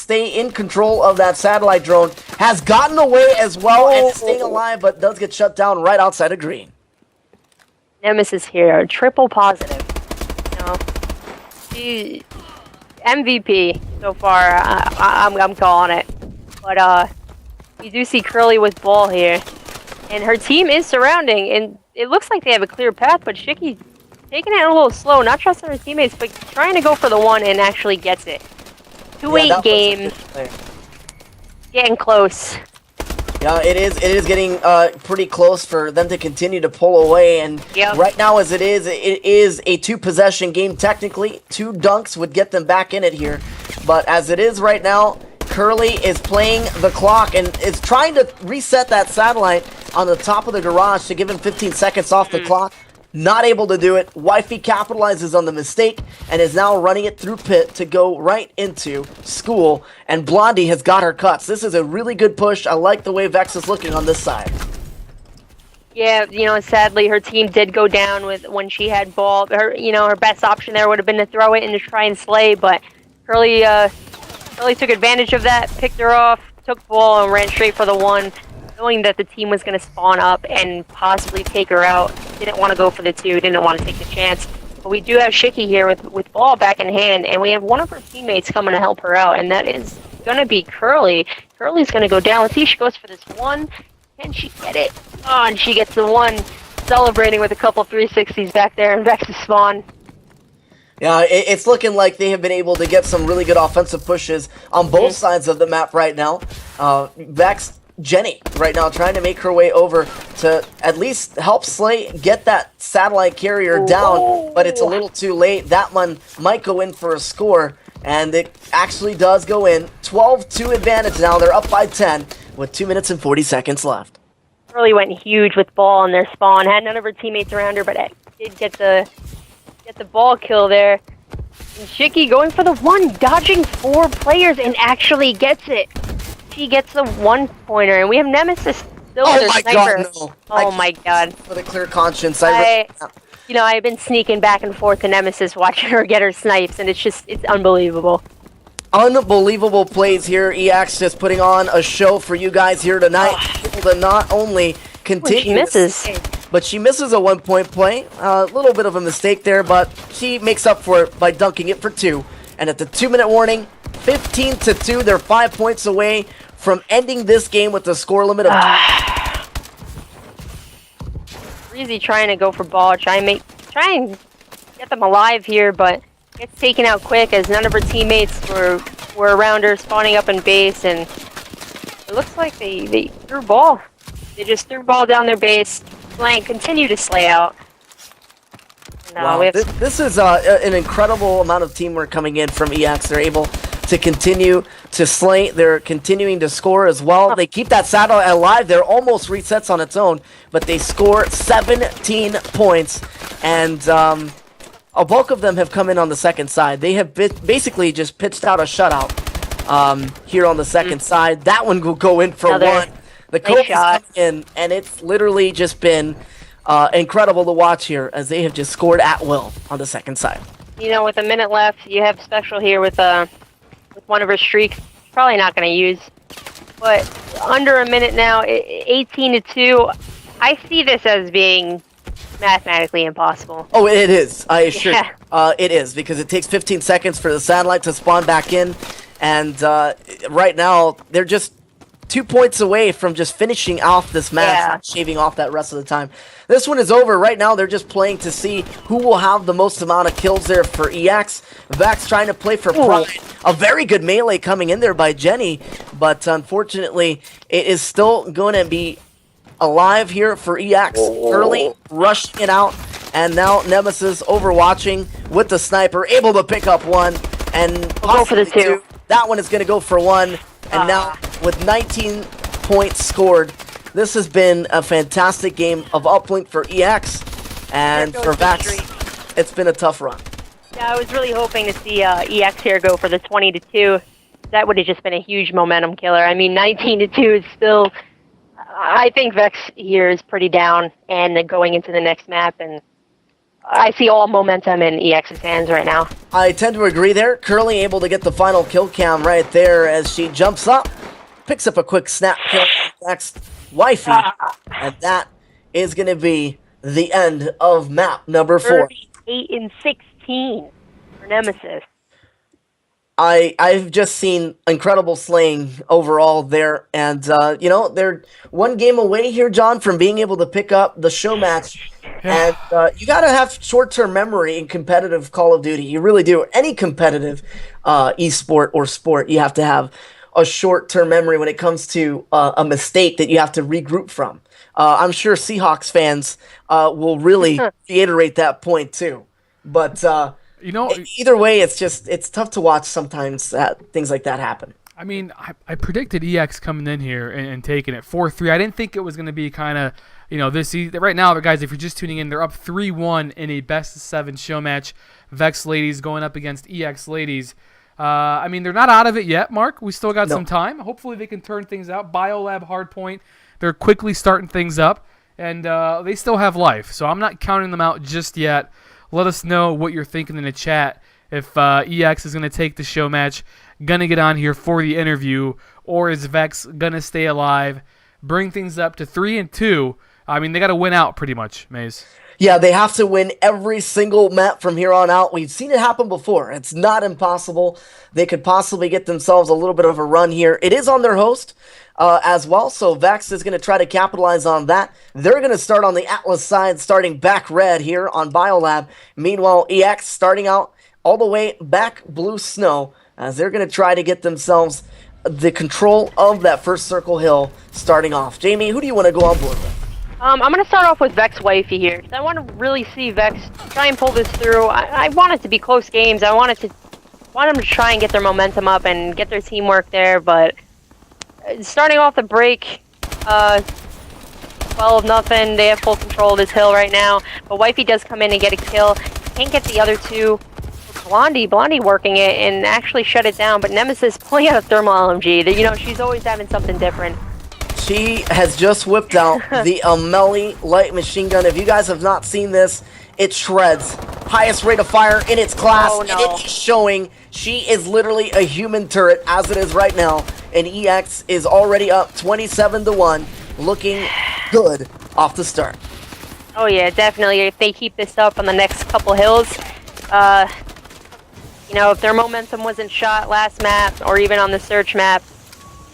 stay in control of that satellite drone. Has gotten away as well and is staying alive, but does get shut down right outside of green. Nemesis here, triple positive. You know, she MVP so far. I'm calling it. But you do see Curly with ball here, and her team is surrounding, and it looks like they have a clear path. But Shiki taking it a little slow, not trusting her teammates, but trying to go for the one and actually gets it. 2-8 game, getting close. Yeah, it is getting pretty close for them to continue to pull away, and right now as it is a 2-possession game technically. 2 dunks would get them back in it here, but as it is right now, Curly is playing the clock and is trying to reset that satellite on the top of the garage to give him 15 seconds off the clock. Not able to do it. Wifey capitalizes on the mistake and is now running it through pit to go right into school. And Blondie has got her cuts. This is a really good push. I like the way Vex is looking on this side. Yeah, you know, sadly her team did go down with when she had ball. Her best option there would have been to throw it and to try and slay, but Curly took advantage of that, picked her off, took ball and ran straight for the one, knowing that the team was going to spawn up and possibly take her out. Didn't want to go for the 2, didn't want to take the chance. But we do have Shiki here with ball back in hand, and we have one of her teammates coming to help her out, and that is going to be Curly. Curly's going to go down. Let's see if she goes for this one. Can she get it? Oh, and she gets the one, celebrating with a couple 360s back there, and Vex's spawn. Yeah, it's looking like they have been able to get some really good offensive pushes on both sides of the map right now. Vex, Jenny right now trying to make her way over to at least help Slay get that satellite carrier down, but it's a little too late. That one might go in for a score, and it actually does go in. 12-2 advantage now. They're up by 10 with 2 minutes and 40 seconds left. Really went huge with ball in their spawn. Had none of her teammates around her, but did get the ball kill there. And Shiki going for the one, dodging 4 players, and actually gets it. She gets the 1-pointer, and we have Nemesis still with her sniper. No. Oh my god. For the clear conscience, I've been sneaking back and forth to Nemesis, watching her get her snipes, and it's unbelievable. Unbelievable plays here. EX just putting on a show for you guys here tonight. Able to not only continue, she misses. But she misses a 1-point play. A little bit of a mistake there, but she makes up for it by dunking it for 2. And at the 2-minute warning, 15-2, they're 5 points away from ending this game with a score limit of 2. Breezy trying to go for ball, try and get them alive here, but gets taken out quick as none of her teammates were around her, spawning up in base, and it looks like they threw ball. They just threw ball down their base, continue to slay out. Wow, this is an incredible amount of teamwork coming in from EX. They're able to continue to slay. They're continuing to score as well. They keep that satellite alive. They're almost resets on its own, but they score 17 points, and a bulk of them have come in on the second side. They have basically just pitched out a shutout here on the second side. That one will go in for 1. The coach is coming in, and it's literally just been incredible to watch here as they have just scored at will on the second side. You know, with a minute left, you have Special here with one of her streaks. Probably not going to use, but under a minute now, 18-2. I see this as being mathematically impossible. Oh, it is. I assure you. It is, because it takes 15 seconds for the satellite to spawn back in, and right now they're just 2 points away from just finishing off this match, shaving off that rest of the time. This one is over. Right now, they're just playing to see who will have the most amount of kills there for EX. Vex trying to play for pride. A very good melee coming in there by Jenny, but unfortunately, it is still going to be alive here for EX. Early, rushing it out, and now Nemesis overwatching with the sniper, able to pick up 1, and go for the 2. That one is going to go for 1. And now, with 19 points scored, this has been a fantastic game of uplink for EX, and for Vex, it's been a tough run. Yeah, I was really hoping to see EX here go for the 20-2. That would have just been a huge momentum killer. I mean, 19-2 is still... I think Vex here is pretty down, and going into the next map, and I see all momentum in EX's hands right now. I tend to agree there. Curly able to get the final kill cam right there as she jumps up, picks up a quick snap kill next wifey, and that is going to be the end of map number 4. 38-16 for Nemesis. I've just seen incredible slaying overall there, and they're one game away here, John, from being able to pick up the show match. And you got to have short-term memory in competitive Call of Duty. You really do. Any competitive esport or sport, you have to have a short-term memory when it comes to a mistake that you have to regroup from. I'm sure Seahawks fans will really reiterate that point too. But either way, it's tough to watch sometimes that things like that happen. I mean, I predicted EX coming in here and taking it 4-3. I didn't think it was going to be kind of, this right now, guys, if you're just tuning in, they're up 3-1 in a best-of-7 show match. Vex ladies going up against EX ladies. I mean, they're not out of it yet, Mark. We still got some time. Hopefully they can turn things out. BioLab Hardpoint, they're quickly starting things up, and they still have life. So I'm not counting them out just yet. Let us know what you're thinking in the chat. If EX is going to take the show match, going to get on here for the interview, or is Vex going to stay alive, bring things up to 3-2. I mean, they got to win out pretty much, Maze. Yeah, they have to win every single map from here on out. We've seen it happen before. It's not impossible. They could possibly get themselves a little bit of a run here. It is on their host as well, so Vex is going to try to capitalize on that. They're going to start on the Atlas side, starting back red here on BioLab. Meanwhile, EX starting out all the way back blue snow, as they're going to try to get themselves the control of that first circle hill starting off. Jamie, who do you want to go on board with? I'm going to start off with Vex Wifey here, because I want to really see Vex try and pull this through. I want it to be close games. I want them to try and get their momentum up and get their teamwork there, but starting off the break, 12-0, they have full control of this hill right now, but Wifey does come in and get a kill. Can't get the other two. Blondie working it and actually shut it down, but Nemesis pulling out a thermal LMG. She's always having something different. She has just whipped out the Amelie light machine gun. If you guys have not seen this, it shreds. Highest rate of fire in its class, and it is showing. She is literally a human turret as it is right now, and EX is already up 27-1, looking good off the start. Oh yeah, definitely. If they keep this up on the next couple hills, if their momentum wasn't shot last map or even on the search map,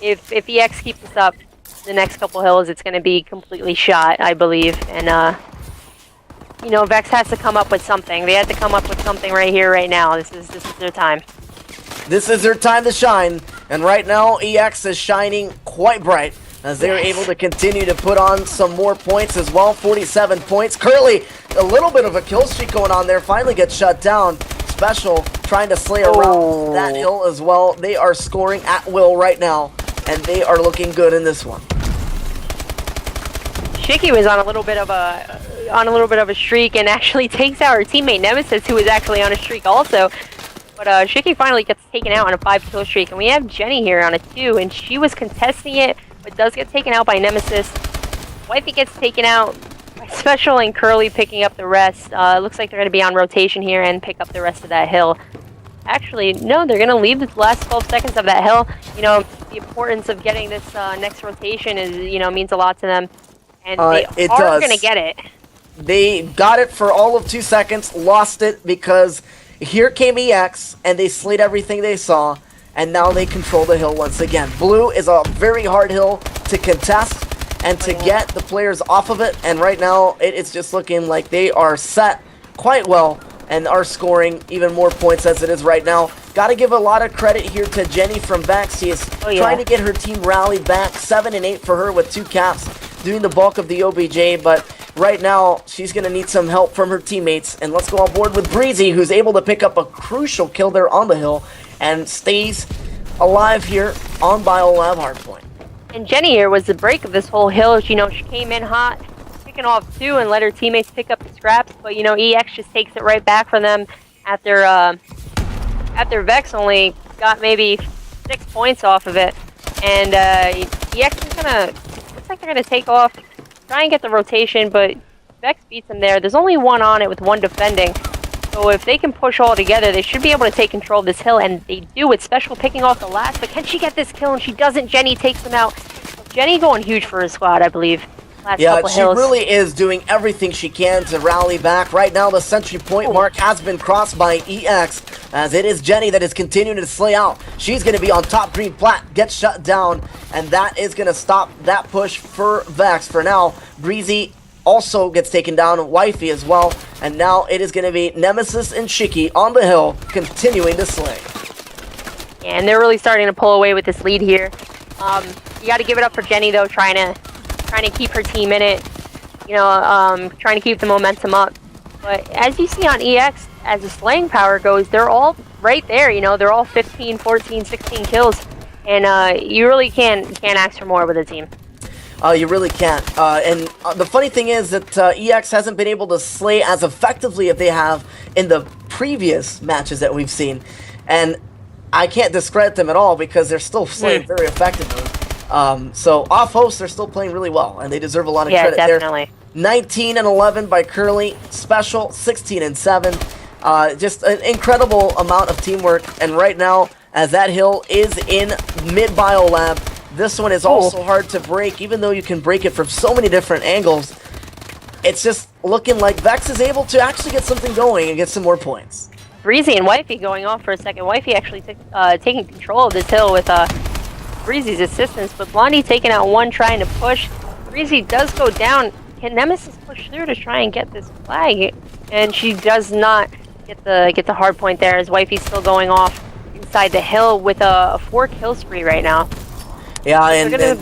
if EX keeps this up the next couple hills, it's going to be completely shot, I believe. And, Vex has to come up with something. They had to come up with something right here, right now. This is their time. This is their time to shine. And right now, EX is shining quite bright as they're able to continue to put on some more points as well. 47 points. Curly, a little bit of a kill streak going on there. Finally gets shut down. Special trying to slay around that hill as well. They are scoring at will right now, and they are looking good in this one. Shiki was on a little bit of a streak and actually takes out her teammate Nemesis, who was actually on a streak also. But Shiki finally gets taken out on a 5-kill streak, and we have Jenny here on a 2, and she was contesting it, but does get taken out by Nemesis. Wifey gets taken out by Special, and Curly picking up the rest. Looks like they're going to be on rotation here and pick up the rest of that hill. Actually, no, they're going to leave the last 12 seconds of that hill. The importance of getting this next rotation is, means a lot to them. And they are going to get it. They got it for all of 2 seconds, lost it because here came EX, and they slayed everything they saw, and now they control the hill once again. Blue is a very hard hill to contest and to get the players off of it, and right now it's just looking like they are set quite well and are scoring even more points as it is right now. Got to give a lot of credit here to Jenny from Vex. She is trying to get her team rallied back. 7 and 8 for her with 2 caps, doing the bulk of the OBJ, but right now she's going to need some help from her teammates. And let's go on board with Breezy, who's able to pick up a crucial kill there on the hill and stays alive here on BioLab Hardpoint. And Jenny here was the break of this whole hill. She came in hot, picking off 2 and let her teammates pick up the scraps, but EX just takes it right back from them after Vex only got maybe 6 points off of it. And EX is looks like they're gonna take off, try and get the rotation, but Vex beats them there. There's only one on it with one defending. So if they can push all together, they should be able to take control of this hill, and they do with Special picking off the last. But can she get this kill? And she doesn't. Jenny takes them out. Jenny going huge for her squad, I believe. Yeah, she really is doing everything she can to rally back. Right now, the Sentry Point mark has been crossed by EX, as it is Jenny that is continuing to slay out. She's going to be on top. Green Plat gets shut down, and that is going to stop that push for Vex. For now, Breezy also gets taken down, Wifey as well, and now it is going to be Nemesis and Shiki on the hill, continuing to slay. Yeah, and they're really starting to pull away with this lead here. You got to give it up for Jenny, though, trying to keep her team in it, you know, trying to keep the momentum up. But as you see on EX, as the slaying power goes, they're all right there, you know, they're all 15, 14, 16 kills, and you really can't ask for more with a team. You really can't. And the funny thing is that EX hasn't been able to slay as effectively as they have in the previous matches that we've seen. And I can't discredit them at all because they're still slaying very effectively. So off host, they're still playing really well, and they deserve a lot of credit. Yeah, definitely. 19 and 11 by Curly, Special 16 and 7. Just an incredible amount of teamwork. And right now, as that hill is in mid bio lab, this one is also hard to break, even though you can break it from so many different angles. It's just looking like Vex is able to actually get something going and get some more points. Breezy and Wifey going off for a second. Wifey actually taking control of this hill with Breezy's assistance, but Blondie taking out one, trying to push. Breezy does go down. Can Nemesis push through to try and get this flag? And she does not get the hard point there, as Wifey's still going off inside the hill with a 4-kill spree right now. Yeah, and they're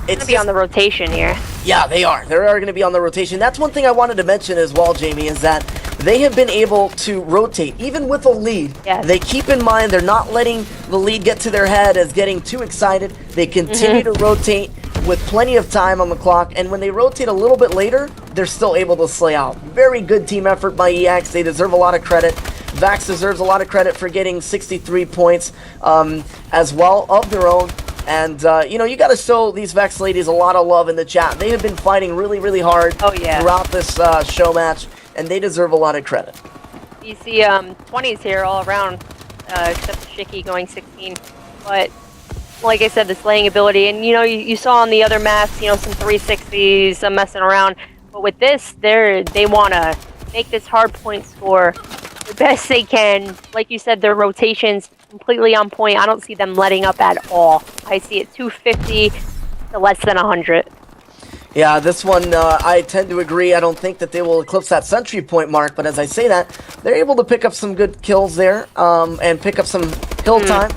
gonna be on the rotation here. Yeah, they are. They are going to be on the rotation. That's one thing I wanted to mention as well, Jamie, is that they have been able to rotate, even with a lead. Yes. They keep in mind they're not letting the lead get to their head as getting too excited. They continue to rotate with plenty of time on the clock, and when they rotate a little bit later, they're still able to slay out. Very good team effort by EX. They deserve a lot of credit. Vax deserves a lot of credit for getting 63 points as well of their own. And, you know, you got to show these Vex ladies a lot of love in the chat. They have been fighting really, really hard throughout this show match, and they deserve a lot of credit. You see 20s here all around, except Shiki going 16. But, like I said, the slaying ability. And, you know, you saw on the other maps, you know, some 360s, some messing around. But with this, they want to make this hard point score the best they can. Like you said, their rotations completely on point. I don't see them letting up at all. I see it 250 to less than 100. Yeah, this one, I tend to agree. I don't think that they will eclipse that Sentry Point mark, but as I say that, they're able to pick up some good kills there and pick up some kill time,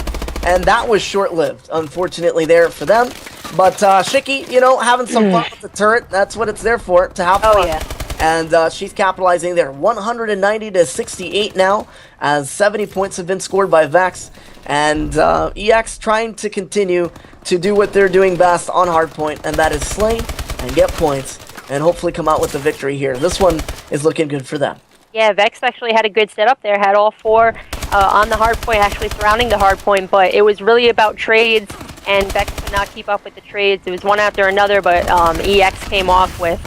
and that was short-lived, unfortunately, there for them. But Shiki, you know, having some fun with the turret, that's what it's there for, to have fun. Oh, yeah. And she's capitalizing there. 190 to 68 now, as 70 points have been scored by Vex. And EX trying to continue to do what they're doing best on hardpoint, and that is slay and get points, and hopefully come out with the victory here. This one is looking good for them. Yeah, Vex actually had a good setup there. Had all four on the hardpoint, actually surrounding the hardpoint, but it was really about trades, and Vex could not keep up with the trades. It was one after another, but EX came off with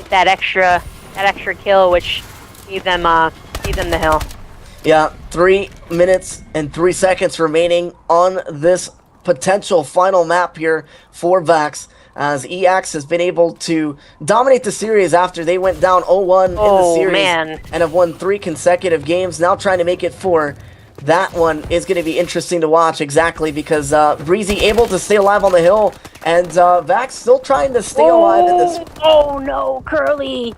that extra kill, which gave them the hill. Yeah, 3 minutes and 3 seconds remaining on this potential final map here for Vax, as EX has been able to dominate the series after they went down 0-1 in the series and have won 3 consecutive games, now trying to make it 4. That one is going to be interesting to watch, exactly, because Breezy able to stay alive on the hill, and Vax still trying to stay alive in this. Oh no, Curly!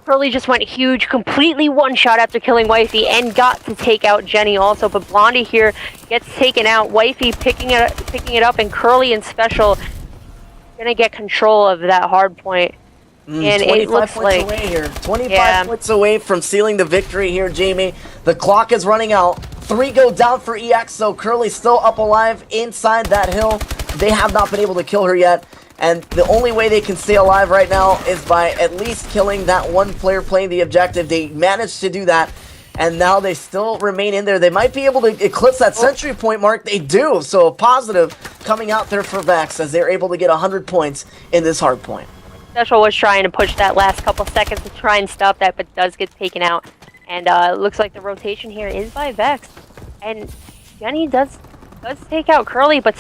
Curly just went huge, completely one-shot after killing Wifey, and got to take out Jenny also. But Blondie here gets taken out. Wifey picking it up, and Curly and Special gonna get control of that hard point. And 25 it looks points like away here. 25 points away from sealing the victory here, Jamie. The clock is running out. 3 go down for EX, so Curly's still up alive inside that hill. They have not been able to kill her yet. And the only way they can stay alive right now is by at least killing that one player playing the objective. They managed to do that, and now they still remain in there. They might be able to eclipse that Sentry Point mark. They do, so a positive coming out there for Vex, as they're able to get 100 points in this hard point. Special was trying to push that last couple seconds to try and stop that, but does get taken out. And it looks like the rotation here is by Vex. And Jenny does take out Curly, but